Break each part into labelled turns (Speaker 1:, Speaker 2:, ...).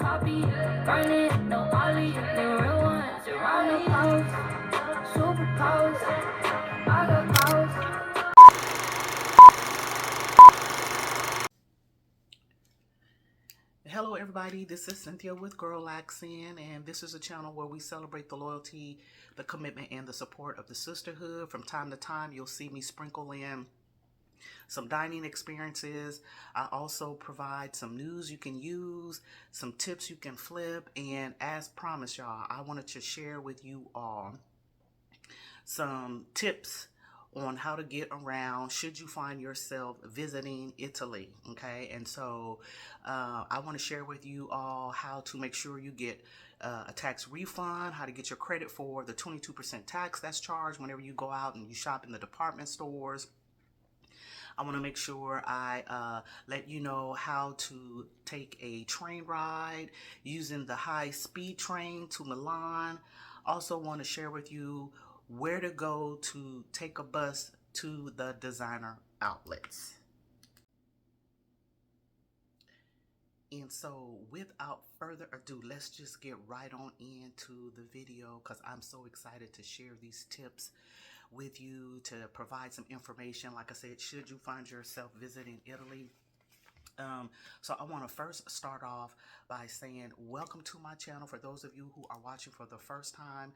Speaker 1: poppy, burn it, no molly, the real ones around the house, superpowers, I got powers.
Speaker 2: Hello, everybody. This is Cynthia with Girl Accent, and this is a channel where we celebrate the loyalty, the commitment, and the support of the sisterhood. From time to time, you'll see me sprinkle in some dining experiences. I also provide some news you can use, some tips you can flip, and as promised, y'all, I wanted to share with you all some tips on how to get around should you find yourself visiting Italy. Okay, and so I want to share with you all how to make sure you get a tax refund, how to get your credit for the 22% tax that's charged whenever you go out and you shop in the department stores. I want to make sure I let you know how to take a train ride using the high-speed train to Milan. Also want to share with you where to go to take a bus to the designer outlets. And so without further ado, let's just get right on into the video because I'm so excited to share these tips with you to provide some information. Like I said, should you find yourself visiting Italy, so I want to first start off by saying welcome to my channel. For those of you who are watching for the first time,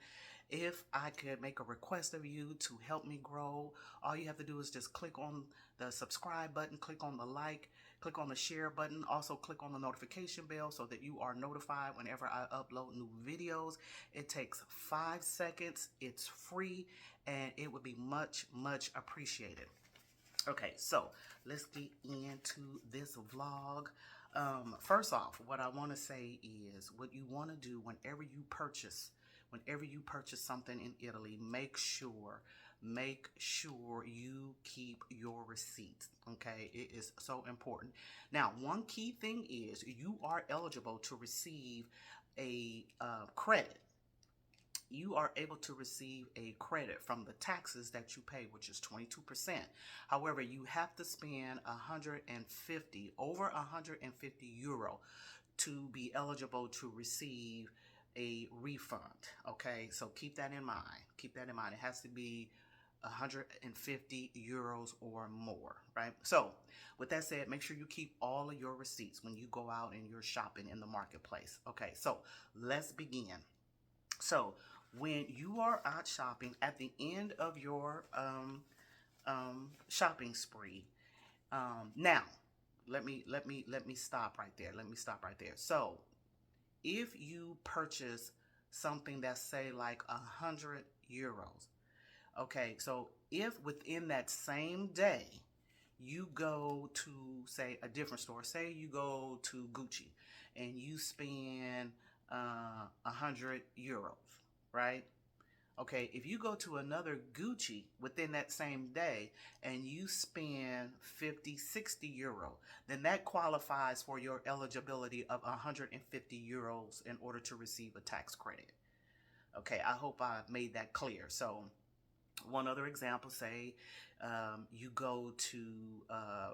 Speaker 2: if I could make a request of you to help me grow, all you have to do is just click on the subscribe button, click on the like, click on the share button, also click on the notification bell so that you are notified whenever I upload new videos. It takes 5 seconds, it's free, and it would be much appreciated. Okay, so let's get into this vlog. First off, what I want to say is what you want to do whenever you purchase something in Italy, make sure you keep your receipts. Okay, it is so important. Now, one key thing is you are eligible to receive a credit. You are able to receive a credit from the taxes that you pay, which is 22%. However, you have to spend over 150 euro to be eligible to receive a refund. Okay, so keep that in mind. Keep that in mind. It has to be 150 euros or more, right? So with that said, make sure you keep all of your receipts when you go out and you're shopping in the marketplace. Okay, so let's begin. So when you are out shopping at the end of your shopping spree, now let me stop right there. So if you purchase something that's say like 100 euros, okay, so if within that same day you go to say a different store, say you go to Gucci and you spend 100 euros, right? Okay, if you go to another Gucci within that same day and you spend 50, 60 euro, then that qualifies for your eligibility of 150 euros in order to receive a tax credit. Okay, I hope I made that clear. So one other example, say you go to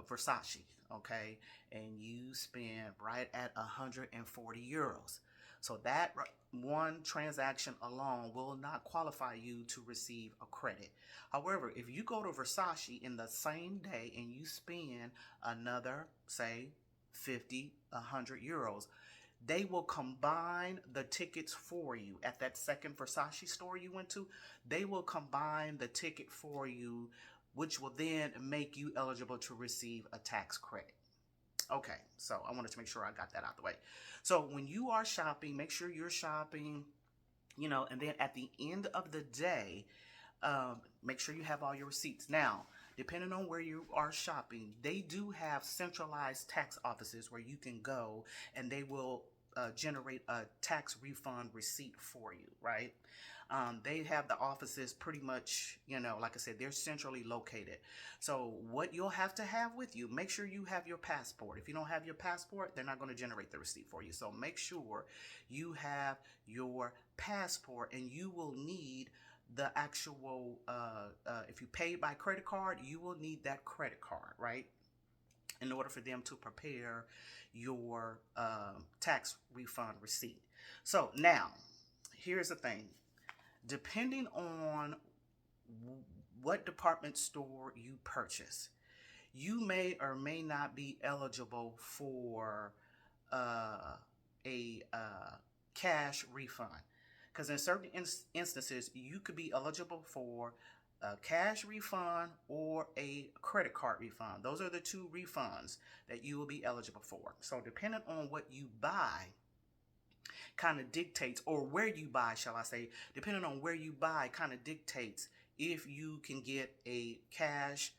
Speaker 2: Versace, okay, and you spend right at 140 euros. So that one transaction alone will not qualify you to receive a credit. However, if you go to Versace in the same day and you spend another, say, 50, 100 euros, they will combine the tickets for you at that second Versace store you went to. They will combine the ticket for you, which will then make you eligible to receive a tax credit. Okay, so I wanted to make sure I got that out the way. So when you are shopping, make sure you're shopping, and then at the end of the day, make sure you have all your receipts. Now, depending on where you are shopping, they do have centralized tax offices where you can go and they will generate a tax refund receipt for you, right? They have the offices pretty much, like I said, they're centrally located. So what you'll have to have with you, make sure you have your passport. If you don't have your passport, they're not going to generate the receipt for you. So make sure you have your passport, and you will need the actual, if you pay by credit card, you will need that credit card, right? in order for them to prepare your tax refund receipt. So now, here's the thing. Depending on what department store you purchase, you may or may not be eligible for a cash refund. Because in certain instances, you could be eligible for a cash refund or a credit card refund. Those are the two refunds that you will be eligible for. So depending on what you buy, kind of dictates, or where you buy, shall I say, depending on where you buy, kind of dictates if you can get a cash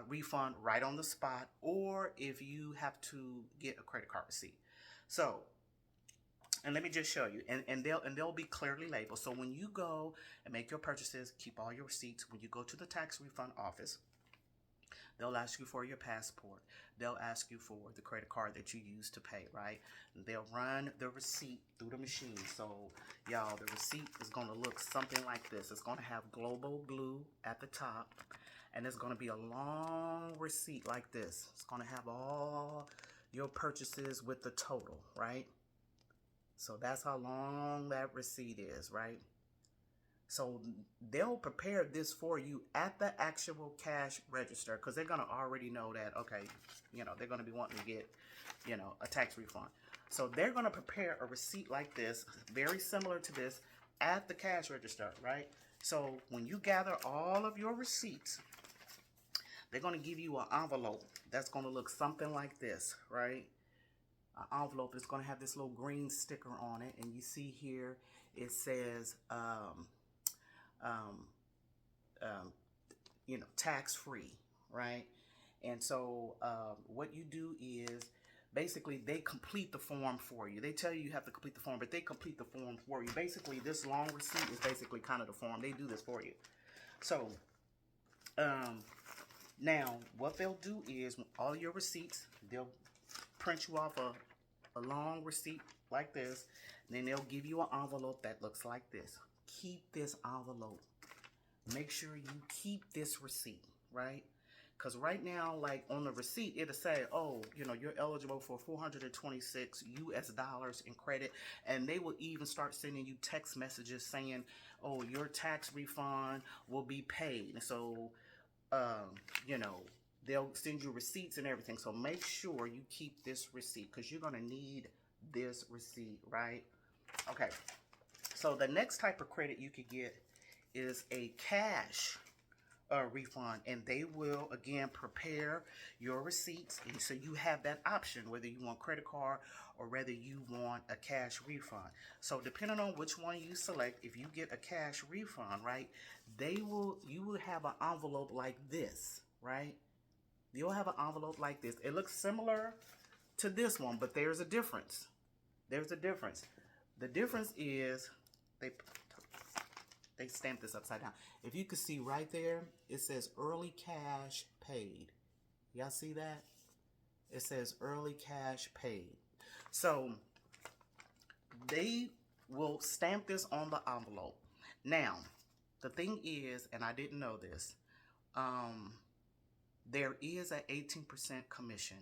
Speaker 2: refund right on the spot, or if you have to get a credit card receipt. So, and let me just show you, and they'll be clearly labeled. So when you go and make your purchases, keep all your receipts. When you go to the tax refund office, they'll ask you for your passport. They'll ask you for the credit card that you use to pay, right? They'll run the receipt through the machine. So, y'all, the receipt is going to look something like this. It's going to have Global Blue at the top, and it's going to be a long receipt like this. It's going to have all your purchases with the total, right? So that's how long that receipt is, right? So they'll prepare this for you at the actual cash register, because they're going to already know that, okay, you know, they're going to be wanting to get, you know, a tax refund. So they're going to prepare a receipt like this, very similar to this, at the cash register, right? So when you gather all of your receipts, they're going to give you an envelope that's going to look something like this, right? An envelope is going to have this little green sticker on it, and you see here it says you know, tax-free, right? And so what you do is basically they complete the form for you. They tell you you have to complete the form, but they complete the form for you. Basically, this long receipt is basically kind of the form. They do this for you. So now what they'll do is all your receipts, they'll print you off a long receipt like this, and then they'll give you an envelope that looks like this. Keep this envelope. Make sure you keep this receipt, right? Because right now, like on the receipt, it'll say, oh, you know, you're eligible for 426 US dollars in credit. And they will even start sending you text messages saying, oh, your tax refund will be paid. So, you know, they'll send you receipts and everything. So make sure you keep this receipt, because you're going to need this receipt, right? Okay. So the next type of credit you could get is a cash refund, and they will again prepare your receipts, and so you have that option whether you want credit card or whether you want a cash refund. So depending on which one you select, if you get a cash refund, right, you will have an envelope like this, right? You'll have an envelope like this. It looks similar to this one, but there's a difference. There's a difference. The difference is they stamped this upside down. If you could see right there, it says early cash paid. Y'all see that? It says early cash paid. So they will stamp this on the envelope. Now, the thing is, and I didn't know this, there is an 18% commission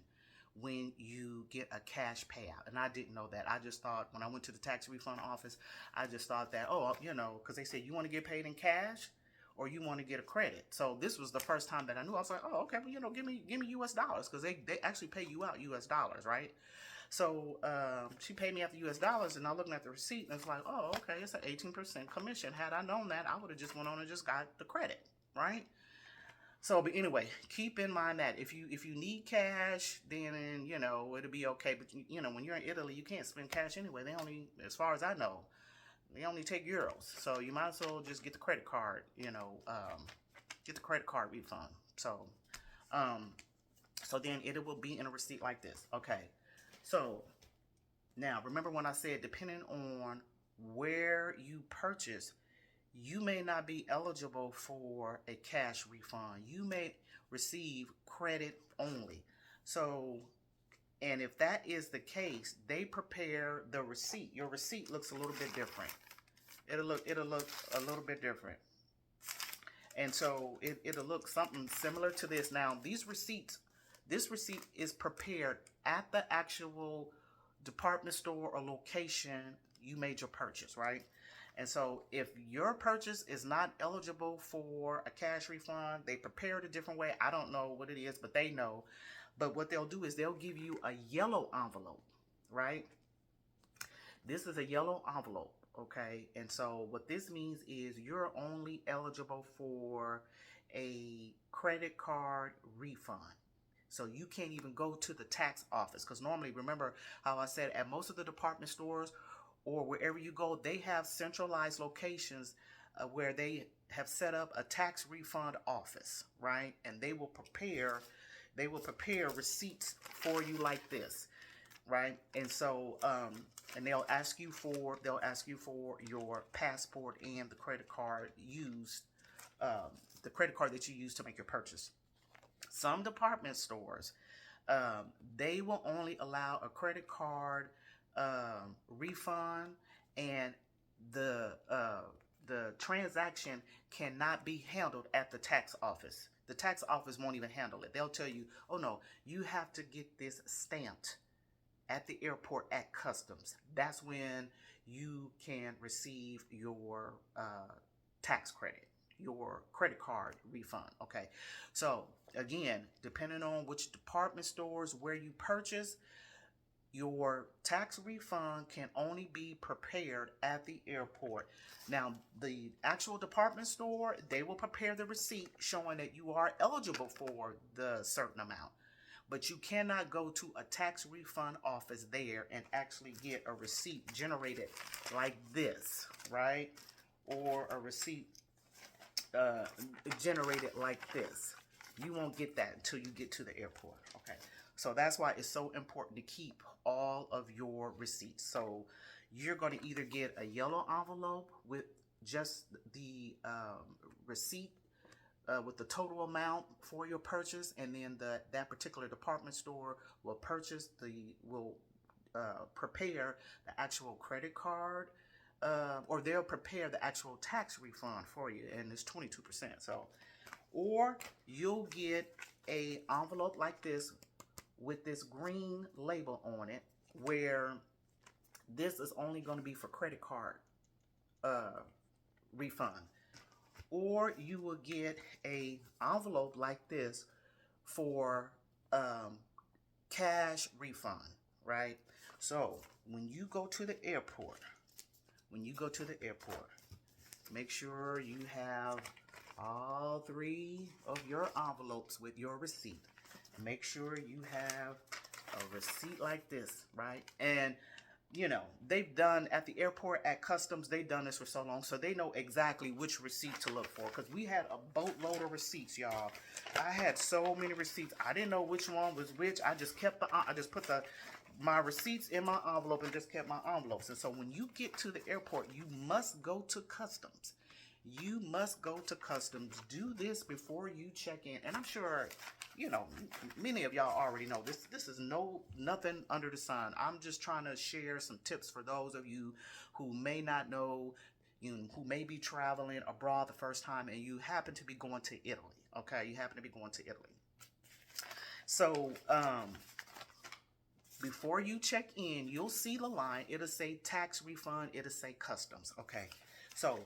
Speaker 2: when you get a cash payout. And I didn't know that. I just thought when I went to the tax refund office, I just thought that, oh, you know, because they said you want to get paid in cash or you want to get a credit. So this was the first time that I knew. I was like, oh, okay, well, you know, give me US dollars, because they actually pay you out US dollars, right? So she paid me after US dollars, and I looking at the receipt, and it's like, oh, okay, it's an 18% commission. Had I known that, I would have just went on and just got the credit, right? So, but anyway, keep in mind that if you need cash, then, you know, it'll be okay. But, you know, when you're in Italy, you can't spend cash anyway. They only, as far as I know, they only take euros. So you might as well just get the credit card, you know, get the credit card refund. So, so then it will be in a receipt like this. Okay. So now remember when I said, depending on where you purchase, you may not be eligible for a cash refund. You may receive credit only. So, and if that is the case, they prepare the receipt. Your receipt looks a little bit different. It'll look a little bit different. And so it'll look something similar to this. Now, these receipts, This receipt is prepared at the actual department store or location you made your purchase, right? And so if your purchase is not eligible for a cash refund, they prepare it a different way. I don't know what it is, but they know. But what they'll do is they'll give you a yellow envelope, right? This is a yellow envelope, okay? And so what this means is you're only eligible for a credit card refund. So you can't even go to the tax office, because normally, remember how I said at most of the department stores or wherever you go, they have centralized locations where they have set up a tax refund office, right? And they will prepare receipts for you like this, right? And so and they'll ask you for your passport and the credit card used, the credit card that you use to make your purchase. Some department stores, they will only allow a credit card refund, and the transaction cannot be handled at the tax office. The tax office won't even handle it. They'll tell you, oh no, you have to get this stamped at the airport at customs. That's when you can receive your tax credit, your credit card refund. Okay, so again, depending on which department stores where you purchase, your tax refund can only be prepared at the airport. Now, the actual department store, they will prepare the receipt showing that you are eligible for the certain amount. But you cannot go to a tax refund office there and actually get a receipt generated like this, right? Or a receipt generated like this. You won't get that until you get to the airport, okay? So that's why it's so important to keep all of your receipts. So you're going to either get a yellow envelope with just the receipt with the total amount for your purchase, and then that particular department store will prepare the actual credit card, or they'll prepare the actual tax refund for you, and it's 22%. So, or you'll get a envelope like this with this green label on it, where this is only going to be for credit card refund. Or you will get a envelope like this for cash refund, right? So when you go to the airport, make sure you have all 3 of your envelopes with your receipt. Make sure you have a receipt like this, right? And you know, they've done at the airport, at customs, they've done this for so long, so they know exactly which receipt to look for, because we had a boatload of receipts, y'all. I had so many receipts. I didn't know which one was which. I just put my receipts in my envelope and just kept my envelopes. And so when you get to the airport, you must go to customs. You must go to customs. Do this before you check in. And I'm sure, you know, many of y'all already know this. This is nothing under the sun. I'm just trying to share some tips for those of you who may not know, who may be traveling abroad the first time, and you happen to be going to Italy. Okay, you happen to be going to Italy. So, before you check in, you'll see the line. It'll say tax refund. It'll say customs. Okay, so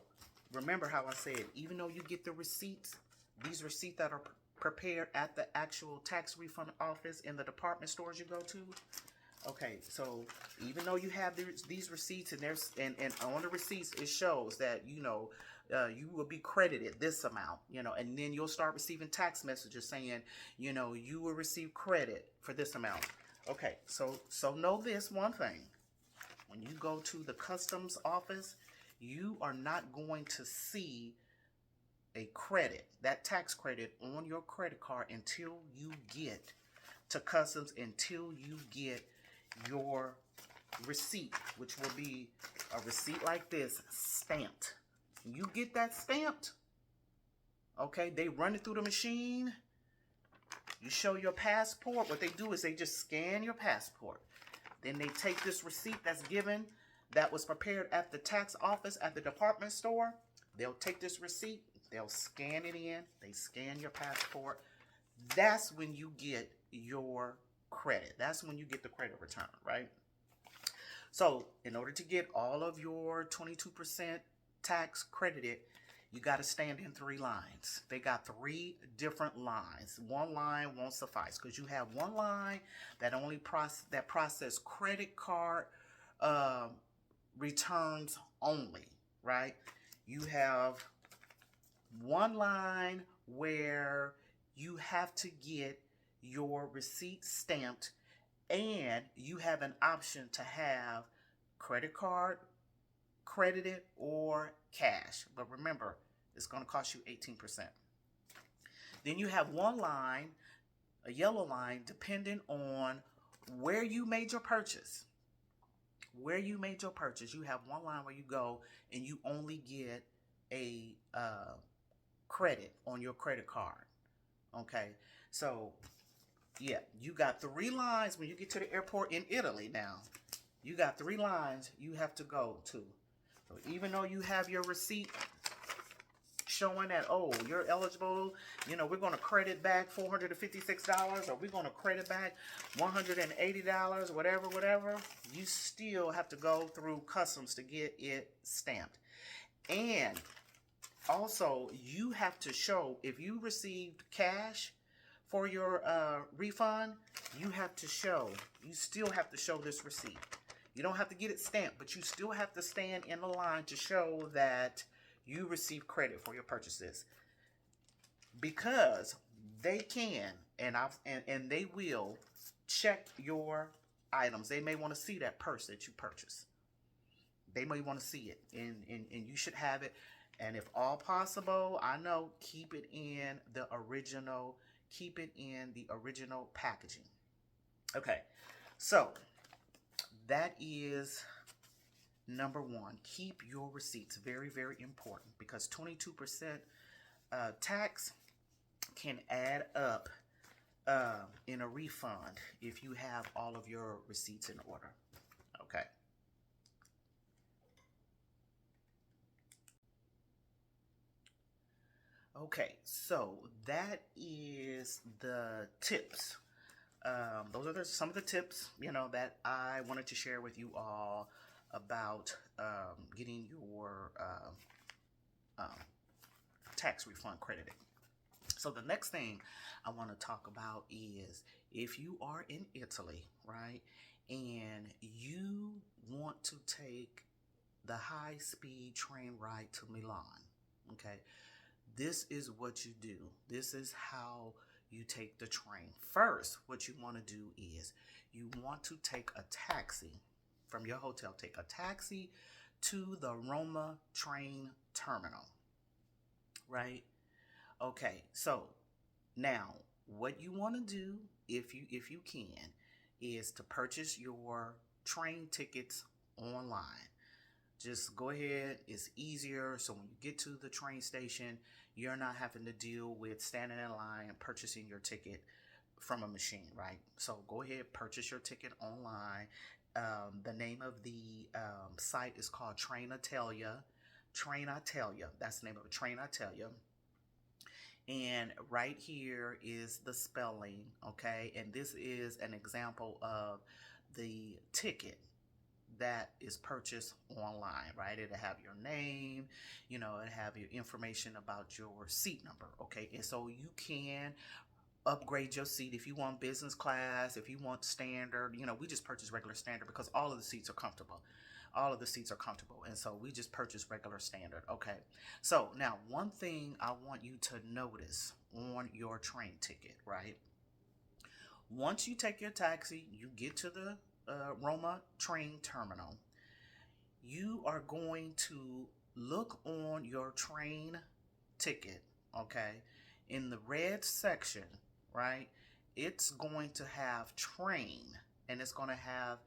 Speaker 2: remember how I said, even though you get the receipts, these receipts that are prepared at the actual tax refund office in the department stores you go to. Okay, so even though you have these receipts, and on the receipts it shows that you you will be credited this amount, and then you'll start receiving text messages saying you will receive credit for this amount. Okay, so know this one thing: when you go to the customs office, you are not going to see a credit, that tax credit on your credit card, until you get to customs, until you get your receipt, which will be a receipt like this, stamped. You get that stamped, okay, they run it through the machine. You show your passport. What they do is they just scan your passport. Then they take this receipt that's given, that was prepared at the tax office at the department store. They'll take this receipt, they'll scan it in, they scan your passport. That's when you get your credit. That's when you get the credit return, right? So in order to get all of your 22% tax credited, you got to stand in 3 lines. They got 3 different lines. One line won't suffice because you have one line that only process credit card returns only, right? You have one line where you have to get your receipt stamped, and you have an option to have credit card credited or cash. But remember, it's going to cost you 18%. Then you have one line, a yellow line, depending on where you made your purchase. Where you made your purchase, you have one line where you go and you only get a credit on your credit card. Okay, so yeah, you got 3 lines when you get to the airport in Italy now. You got 3 lines you have to go to. So even though you have your receipt showing that, oh, you're eligible, you know, we're going to credit back $456, or we're going to credit back $180, whatever, you still have to go through customs to get it stamped. And also, you have to show, if you received cash for your refund, you still have to show this receipt. You don't have to get it stamped, but you still have to stand in the line to show that you received credit for your purchases. Because they can and they will check your items. They may want to see that purse that you purchased. They may want to see it, and you should have it. And if all possible, I know, keep it in the original packaging. Okay, so that is number 1. Keep your receipts. Very, very important, because 22% tax can add up in a refund if you have all of your receipts in order. Okay. Okay, so that is the tips. Those are some of the tips, that I wanted to share with you all about getting your tax refund credited. So the next thing I want to talk about is, if you are in Italy, right, and you want to take the high-speed train ride to Milan, okay, this is what you do. This is how you take the train. First, what you want to do is you want to take a taxi from your hotel. Take a taxi to the Roma train terminal, right? Okay, so now what you want to do, if you can, is to purchase your train tickets online. Just go ahead. It's easier. So when you get to the train station, you're not having to deal with standing in line and purchasing your ticket from a machine, right? So go ahead, purchase your ticket online. The name of the site is called Trainitalia. Trainitalia. That's the name of it, Trainitalia. And right here is the spelling, okay? And this is an example of the ticket that is purchased online, right? It'll have your name, it'll have your information about your seat number, okay? And so you can upgrade your seat if you want business class, if you want standard. We just purchase regular standard because all of the seats are comfortable. All of the seats are comfortable, and so we just purchase regular standard, okay? So now, one thing I want you to notice on your train ticket, right? Once you take your taxi, you get to the Roma train terminal, you are going to look on your train ticket, okay? In the red section, right? It's going to have train, and it's going to have,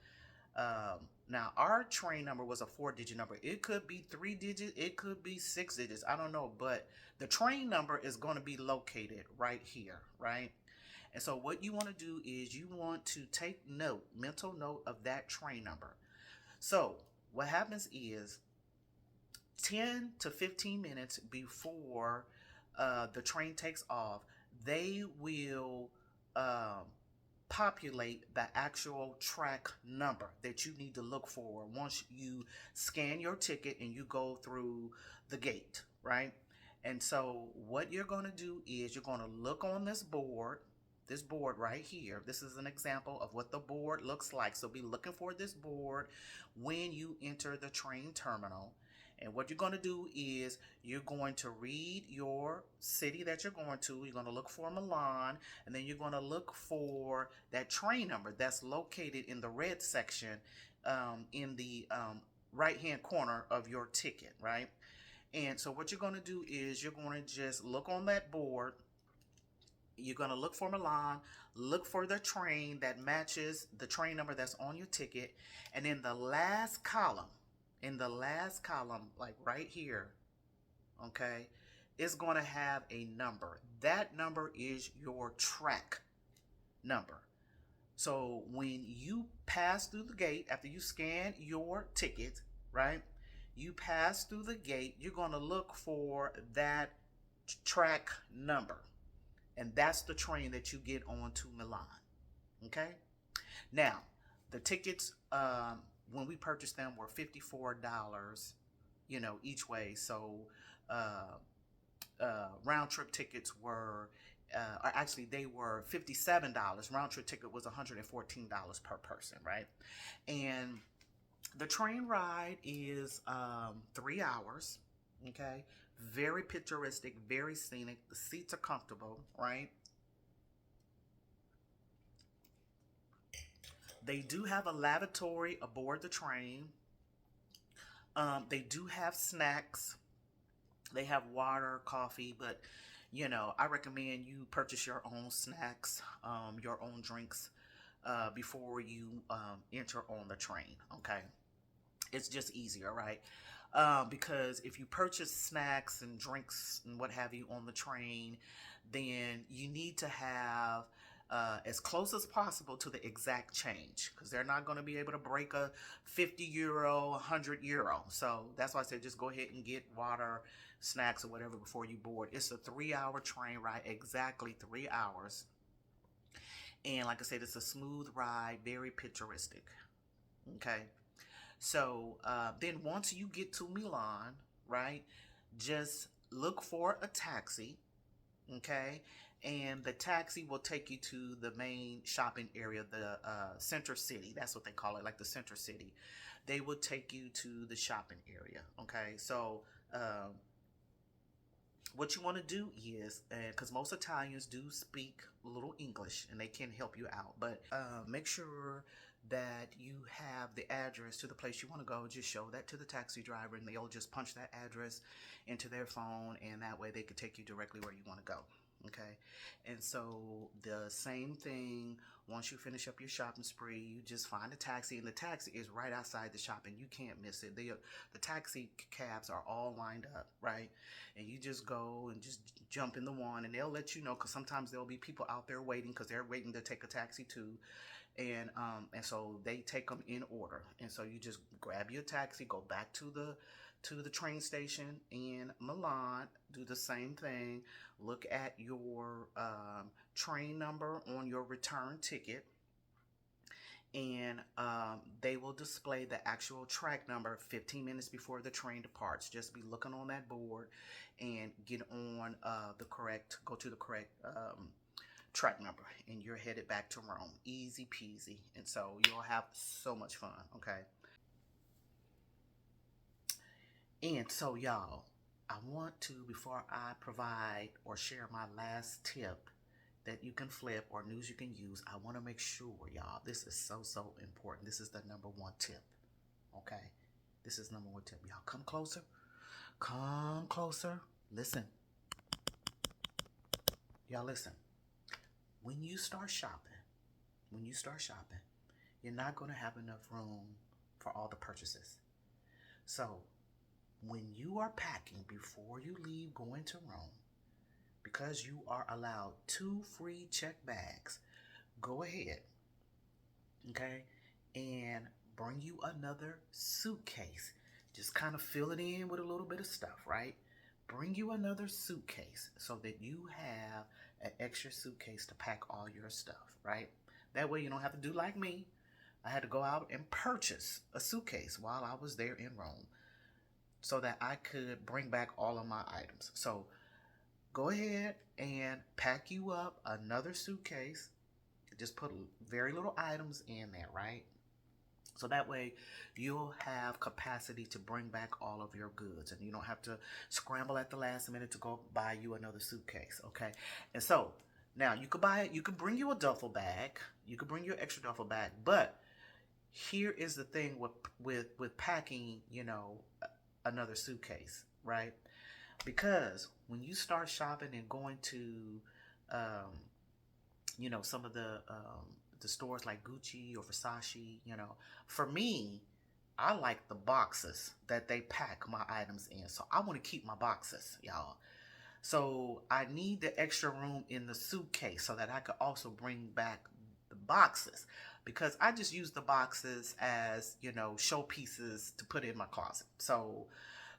Speaker 2: now our train number was a 4-digit number. It could be 3 digits, it could be 6 digits, I don't know, but the train number is going to be located right here, right? And so what you want to do is you want to take mental note of that train number. So what happens is 10 to 15 minutes before the train takes off, they will populate the actual track number that you need to look for once you scan your ticket and you go through the gate, right? And so what you're going to do is you're going to look on this board right here. This is an example of what the board looks like. So be looking for this board when you enter the train terminal. And what you're going to do is you're going to read your city that you're going to. You're going to look for Milan, and then you're going to look for that train number that's located in the red section in the right-hand corner of your ticket, right? And so what you're going to do is you're going to just look on that board. You're going to look for Milan, look for the train that matches the train number that's on your ticket, and in the last column, like right here, okay, it's going to have a number. That number is your track number. So when you pass through the gate, after you scan your ticket, right, you pass through the gate, you're going to look for that track number. And that's the train that you get on to Milan. Okay? Now, the tickets, when we purchased them, were $54, each way. So, round trip tickets were, actually, they were $57. Round trip ticket was $114 per person, right? And the train ride is 3 hours. Okay? Very picturesque, very scenic. The seats are comfortable, right? They do have a lavatory aboard the train. They do have snacks. They have water, coffee, but I recommend you purchase your own snacks, your own drinks before you enter on the train. Okay, it's just easier, right? Because if you purchase snacks and drinks and what have you on the train, then you need to have as close as possible to the exact change, because they're not going to be able to break a 50 euro, 100 euro. So that's why I said just go ahead and get water, snacks, or whatever before you board. It's a 3-hour train ride, exactly 3 hours. And like I said, it's a smooth ride, very picturesque. Okay. So then once you get to Milan, right, just look for a taxi, okay, and the taxi will take you to the main shopping area, the center city. That's what they call it, like the center city. They will take you to the shopping area, okay. So what you want to do is, because most Italians do speak a little English and they can help you out, but make sure that you have the address to the place you want to go. Just show that to the taxi driver and they'll just punch that address into their phone, and that way they can take you directly where you want to go. Okay, and so the same thing, once you finish up your shopping spree, you just find a taxi, and the taxi is right outside the shop and you can't miss it. The taxi cabs are all lined up, right? And you just go and just jump in the one, and they'll let you know, because sometimes there'll be people out there waiting because they're waiting to take a taxi too. And so they take them in order, and so you just grab your taxi, go back to the train station in Milan, do the same thing, look at your train number on your return ticket, and they will display the actual track number 15 minutes before the train departs. Just be looking on that board and get on go to the correct track number, and you're headed back to Rome. Easy peasy. And so you'll have so much fun. Okay. And so y'all, I want to, before I provide or share my last tip that you can flip or news you can use, I want to make sure, y'all, this is so important. This is the number one tip. Okay. This is number one tip. Y'all come closer. Come closer. Listen. Y'all listen. When you start shopping, you're not going to have enough room for all the purchases. So when you are packing before you leave going to Rome, because you are allowed 2 free check bags, go ahead, okay, and bring you another suitcase. Just kind of fill it in with a little bit of stuff, right? Bring you another suitcase so that you have an extra suitcase to pack all your stuff, right? That way you don't have to do like me. I had to go out and purchase a suitcase while I was there in Rome so that I could bring back all of my items. So go ahead and pack you up another suitcase. Just put very little items in there, right? So that way you'll have capacity to bring back all of your goods and you don't have to scramble at the last minute to go buy you another suitcase, okay? And so now you could buy it, you could bring you a duffel bag, you could bring your extra duffel bag, but here is the thing with packing, another suitcase, right? Because when you start shopping and going to um, some of the stores like Gucci or Versace, for me, I like the boxes that they pack my items in. So I want to keep my boxes, y'all. So I need the extra room in the suitcase so that I could also bring back the boxes, because I just use the boxes as, showpieces to put in my closet. So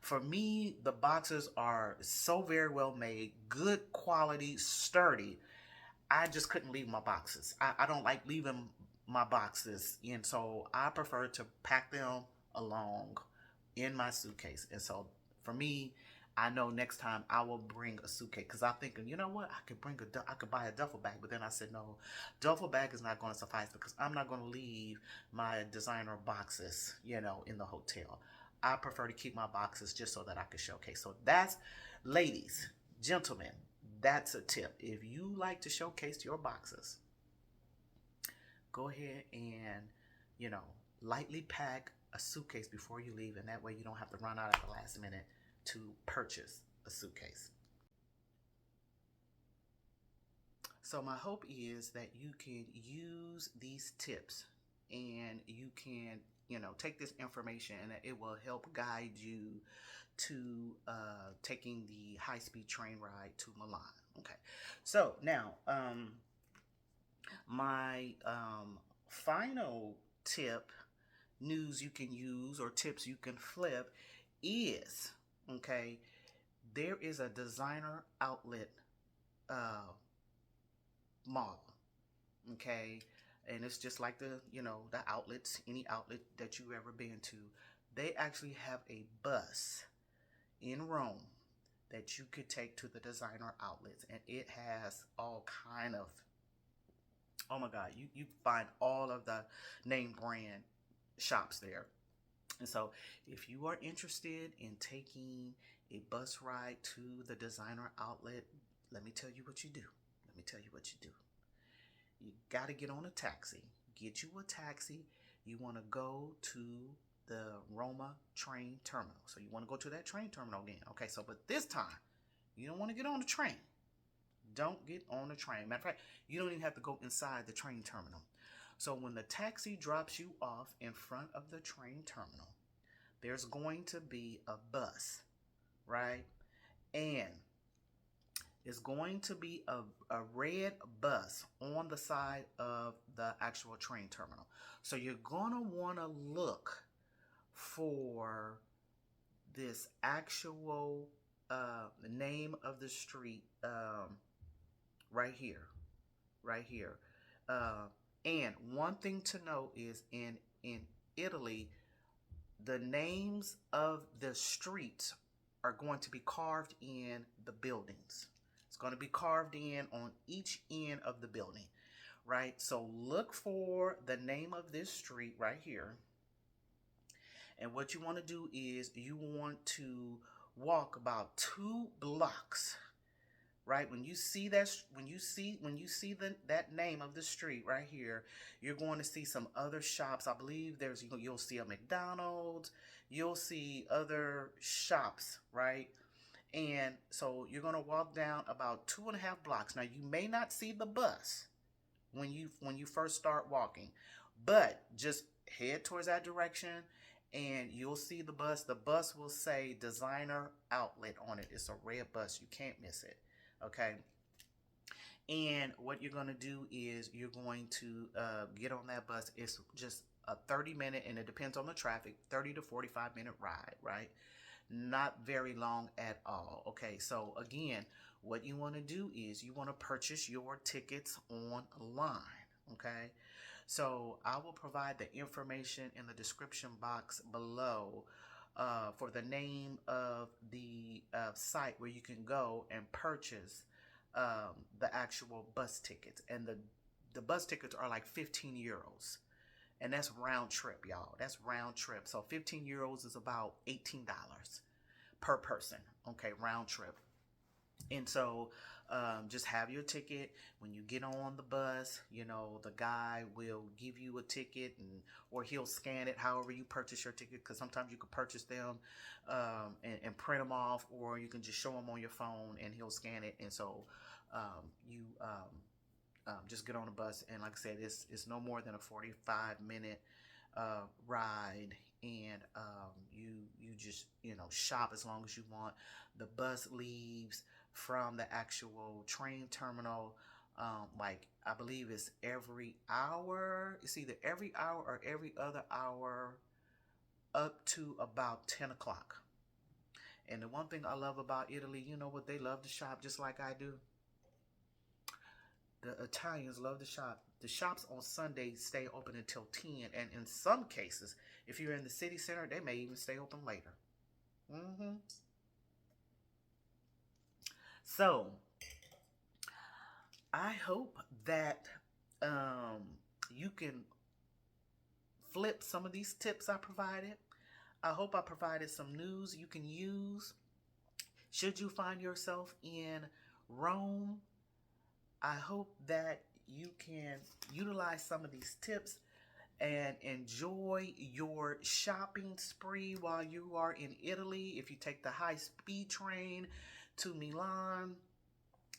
Speaker 2: for me, the boxes are so very well made, good quality, sturdy. I just couldn't leave my boxes. I don't like leaving my boxes, and so I prefer to pack them along in my suitcase. And so for me, I know next time I will bring a suitcase, because I'm thinking, you know what, I could buy a duffel bag, but then I said no, duffel bag is not going to suffice because I'm not going to leave my designer boxes, in the hotel. I prefer to keep my boxes just so that I can showcase. So that's, ladies, gentlemen, that's a tip. If you like to showcase your boxes, go ahead and, lightly pack a suitcase before you leave, and that way you don't have to run out at the last minute to purchase a suitcase. So my hope is that you can use these tips and you can, take this information and it will help guide you to taking the high-speed train ride to Milan. Okay, so now my final tip, news you can use or tips you can flip is, okay, there is a designer outlet mall, okay, and it's just like the outlets, any outlet that you ever been to. They actually have a bus in Rome that you could take to the designer outlets, and it has all kind of, oh my god, you find all of the name brand shops there. And so if you are interested in taking a bus ride to the designer outlet, let me tell you what you do. Let me tell you what you do. You got to get on a taxi. Get you a taxi. You want to go to the Roma train terminal. So you want to go to that train terminal again. Okay, so but this time, you don't want to get on the train. Don't get on the train. Matter of fact, you don't even have to go inside the train terminal. So when the taxi drops you off in front of the train terminal, there's going to be a bus, right? And it's going to be a red bus on the side of the actual train terminal. So you're going to want to look for this actual name of the street right here. Right here. And one thing to note is in Italy, the names of the streets are going to be carved in the buildings. It's going to be carved in on each end of the building, right? So look for the name of this street right here. And what you want to do is you want to walk about 2 blocks, right? When you see that, that name of the street right here, you're going to see some other shops. I believe you'll see a McDonald's, you'll see other shops, right? And so you're going to walk down about 2.5 blocks. Now you may not see the bus when you first start walking, but just head towards that direction and you'll see the bus. The bus will say Designer Outlet on it. It's a red bus. You can't miss it. Okay. And what you're going to do is you're going to get on that bus. It's just a 30-minute, and it depends on the traffic, 30 to 45-minute ride, right? Not very long at all. Okay, so again, what you want to do is you want to purchase your tickets online. Okay, So I will provide the information in the description box below for the name of the site where you can go and purchase the actual bus tickets. And the bus tickets are like 15 euros. And that's round trip, y'all. That's round trip. So 15 euros is about $18 per person. Okay, round trip. And so just have your ticket. When you get on the bus, you know, the guy will give you a ticket, or he'll scan it however you purchase your ticket, because sometimes you can purchase them and print them off, or you can just show him on your phone and he'll scan it. And so you just get on the bus, and like I said, it's no more than a 45-minute ride, and you just, you know, shop as long as you want. The bus leaves from the actual train terminal, like I believe it's every hour. It's either every hour or every other hour up to about 10 o'clock. And the one thing I love about Italy, you know what, they love to shop just like I do. The Italians love to shop. The shops on Sunday stay open until 10. And in some cases, if you're in the city center, they may even stay open later. So, I hope that you can flip some of these tips I provided. I hope I provided some news you can use. Should you find yourself in Rome, I hope that you can utilize some of these tips and enjoy your shopping spree while you are in Italy. If you take the high-speed train to Milan,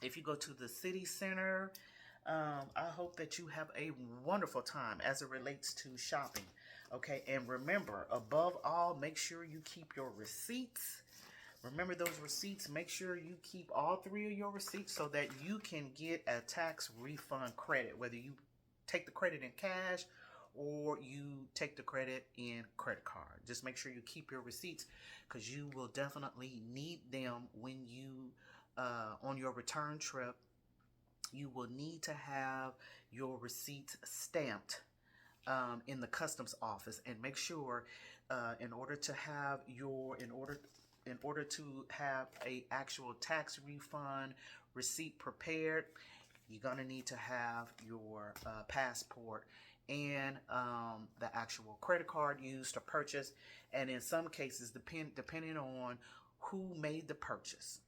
Speaker 2: if you go to the city center, I hope that you have a wonderful time as it relates to shopping. Okay, and remember, above all, make sure you keep your receipts. Remember those receipts. Make sure you keep all 3 of your receipts so that you can get a tax refund credit, whether you take the credit in cash or you take the credit in credit card. Just make sure you keep your receipts, because you will definitely need them when you, on your return trip, you will need to have your receipts stamped in the customs office. And make sure in order to have a actual tax refund receipt prepared, you're going to need to have your passport and the actual credit card used to purchase. And in some cases, depending on who made the purchase,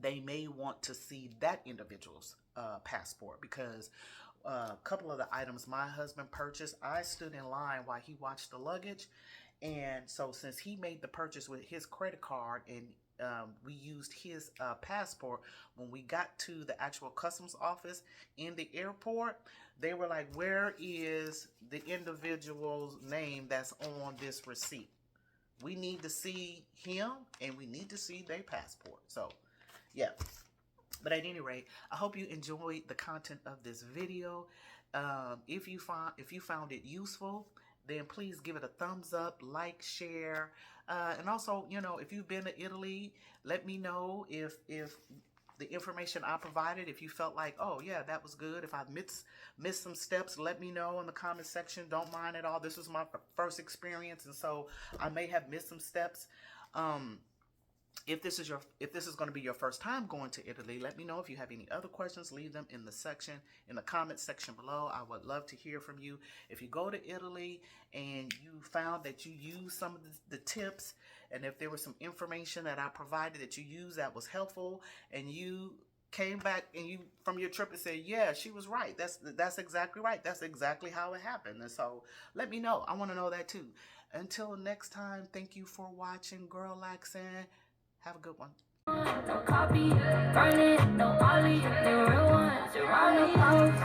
Speaker 2: they may want to see that individual's passport, because a couple of the items my husband purchased, I stood in line while he watched the luggage. And so since he made the purchase with his credit card and we used his passport, when we got to the actual customs office in the airport, they were like, where is the individual's name that's on this receipt? We need to see him and we need to see their passport. So, yeah. But at any rate, I hope you enjoyed the content of this video. If you found it useful, then please give it a thumbs up, like, share, and also, you know, if you've been to Italy, let me know if the information I provided, if you felt like, oh yeah, that was good. If I missed some steps, let me know in the comment section. Don't mind at all. This was my first experience, and so I may have missed some steps. If this is going to be your first time going to Italy, let me know. If you have any other questions, leave them in the comment section below. I would love to hear from you. If you go to Italy and you found that you used some of the tips, and if there was some information that I provided that you used that was helpful, and you came back and you from your trip and said, yeah, she was right. That's exactly right. That's exactly how it happened. And so let me know. I want to know that too. Until next time, thank you for watching Girl Accent. Have a good one.
Speaker 1: Don't copy, burn it, don't molly, the real ones around the house.